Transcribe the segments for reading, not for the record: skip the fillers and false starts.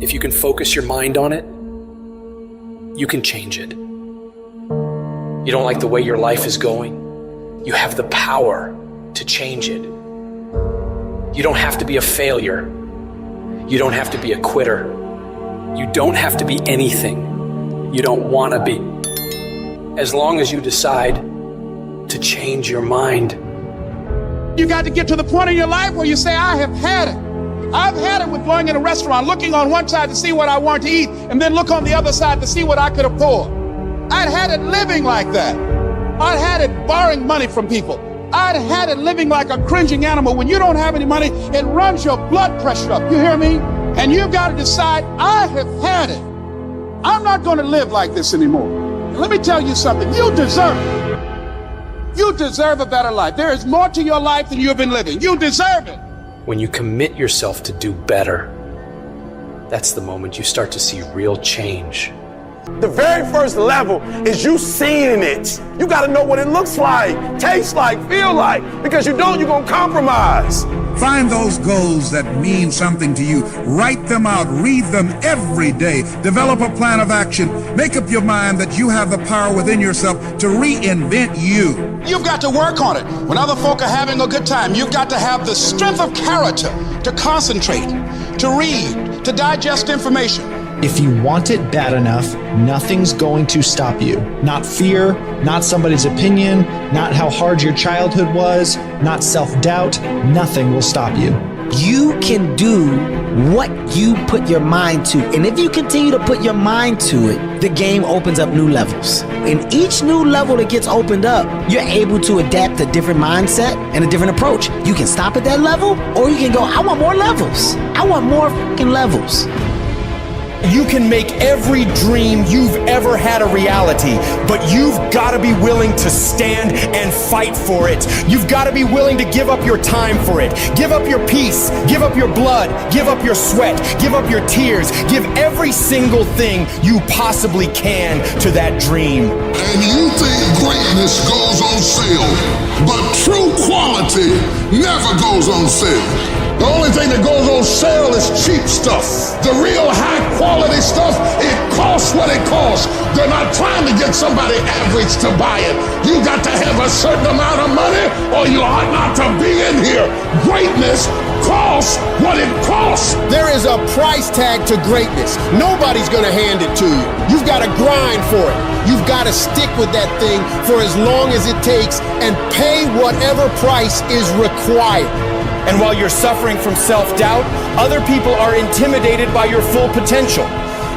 If you can focus your mind on it, you can change it. You don't like the way your life is going? You have the power to change it. You don't have to be a failure. You don't have to be a quitter. You don't have to be anything you don't want to be. As long as you decide to change your mind. You got to get to the point in your life where you say, I have had it. I've had it with going in a restaurant, looking on one side to see what I want to eat, and then look on the other side to see what I could afford. I'd had it living like that. I'd had it borrowing money from people. I'd had it living like a cringing animal. When you don't have any money, it runs your blood pressure up. You hear me? And you've got to decide, I have had it. I'm not going to live like this anymore. And let me tell you something. You deserve it. You deserve a better life. There is more to your life than you've been living. You deserve it. When you commit yourself to do better, that's the moment you start to see real change. The very first level is you seeing it. You got to know what it looks like, tastes like, feel like, because you don't, you're going to compromise. Find those goals that mean something to you. Write them out. Read them every day. Develop a plan of action. Make up your mind that you have the power within yourself to reinvent you. You've got to work on it. When other folk are having a good time, you've got to have the strength of character to concentrate, to read, to digest information. If you want it bad enough, nothing's going to stop you. Not fear, not somebody's opinion, not how hard your childhood was, not self-doubt. Nothing will stop you. You can do what you put your mind to. And if you continue to put your mind to it, the game opens up new levels. In each new level that gets opened up, you're able to adapt a different mindset and a different approach. You can stop at that level, or you can go, I want more levels. I want more fucking levels. You can make every dream you've ever had a reality, but you've got to be willing to stand and fight for it. You've got to be willing to give up your time for it. Give up your peace, give up your blood, give up your sweat, give up your tears, give every single thing you possibly can to that dream. And you think greatness goes on sale, but true quality never goes on sale. The only thing that goes on sale is cheap stuff. The real high quality stuff, it costs what it costs. They're not trying to get somebody average to buy it. You got to have a certain amount of money or you ought not to be in here. Greatness costs what it costs. There is a price tag to greatness. Nobody's gonna hand it to you. You've got to grind for it. You've got to stick with that thing for as long as it takes and pay whatever price is required. And while you're suffering from self-doubt, other people are intimidated by your full potential.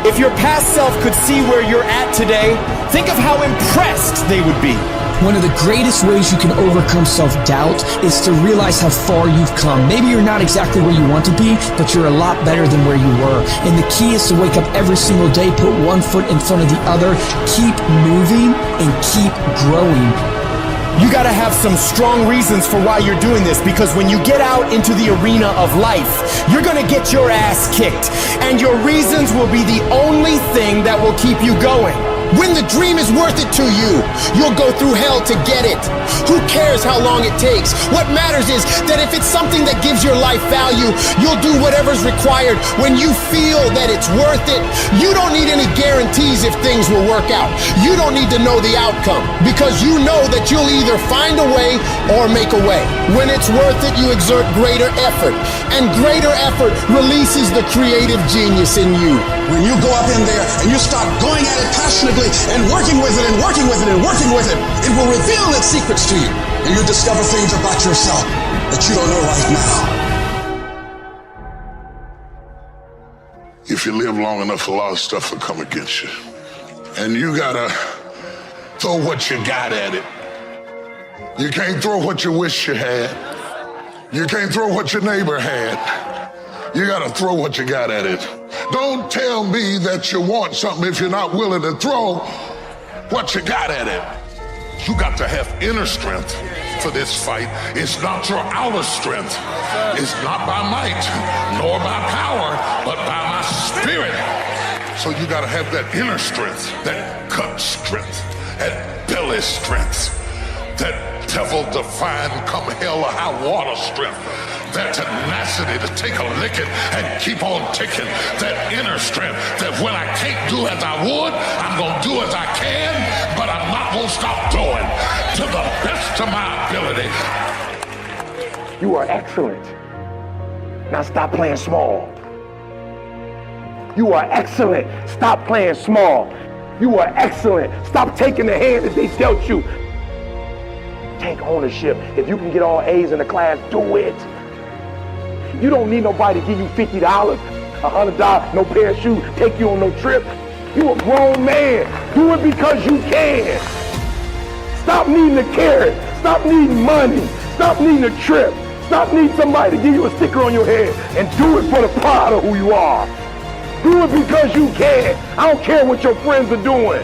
If your past self could see where you're at today, think of how impressed they would be. One of the greatest ways you can overcome self-doubt is to realize how far you've come. Maybe you're not exactly where you want to be, but you're a lot better than where you were. And the key is to wake up every single day, put one foot in front of the other, keep moving, and keep growing. You gotta have some strong reasons for why you're doing this, because when you get out into the arena of life, you're gonna get your ass kicked, and your reasons will be the only thing that will keep you going. When the dream is worth it to you, you'll go through hell to get it. Who cares how long it takes? What matters is that if it's something that gives your life value, you'll do whatever's required when you feel that it's worth it. You don't need any guarantees if things will work out. You don't need to know the outcome, because you know that you'll either find a way or make a way. When it's worth it, you exert greater effort, and greater effort releases the creative genius in you. When you go up in there and you start going at it passionately and working with it and working with it and working with it, it will reveal its secrets to you. And you discover things about yourself that you don't know right now. If you live long enough, a lot of stuff will come against you. And you gotta throw what you got at it. You can't throw what you wish you had. You can't throw what your neighbor had. You gotta throw what you got at it. Don't tell me that you want something if you're not willing to throw what you got at it. You got to have inner strength for this fight. It's not your outer strength. It's not by might, nor by power, but by my spirit. So you got to have that inner strength, that gut strength, that belly strength, that devil-defying come hell or high water strength, that tenacity to take a licking and keep on ticking, that inner strength that when I can't do as I would, I'm going to do as I can, but I'm not going to stop doing to the best of my ability. You are excellent. Now stop playing small. You are excellent. Stop playing small. You are excellent. Stop taking the hand that they dealt you. Take ownership. If you can get all A's in the class, do it. You don't need nobody to give you $50, $100, no pair of shoes, take you on no trip. You a grown man. Do it because you can. Stop needing a carrot. Stop needing money. Stop needing a trip. Stop needing somebody to give you a sticker on your head, and do it for the pride of who you are. Do it because you can. I don't care what your friends are doing.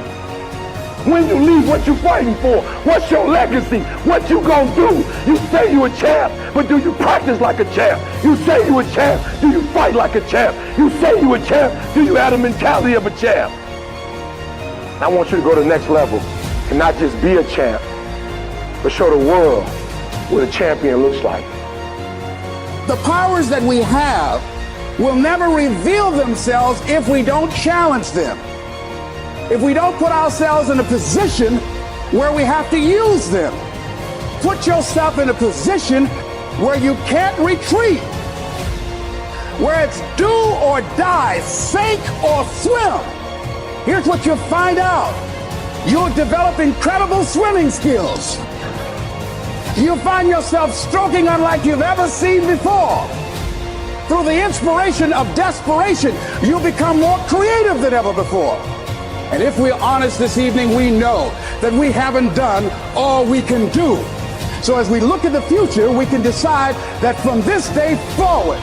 When you leave, what you fighting for? What's your legacy? What you gonna do? You say you a champ, but do you practice like a champ? You say you a champ, do you fight like a champ? You say you a champ, do you have the mentality of a champ? I want you to go to the next level and not just be a champ, but show the world what a champion looks like. The powers that we have will never reveal themselves if we don't challenge them. If we don't put ourselves in a position where we have to use them. Put yourself in a position where you can't retreat, where it's do or die, sink or swim. Here's what you'll find out. You'll develop incredible swimming skills. You'll find yourself stroking unlike you've ever seen before. Through the inspiration of desperation, you'll become more creative than ever before. And if we're honest this evening, we know that we haven't done all we can do. So as we look at the future, we can decide that from this day forward,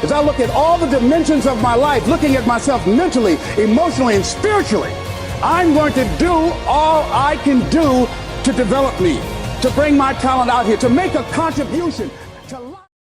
as I look at all the dimensions of my life, looking at myself mentally, emotionally, and spiritually, I'm going to do all I can do to develop me, to bring my talent out here, to make a contribution to life.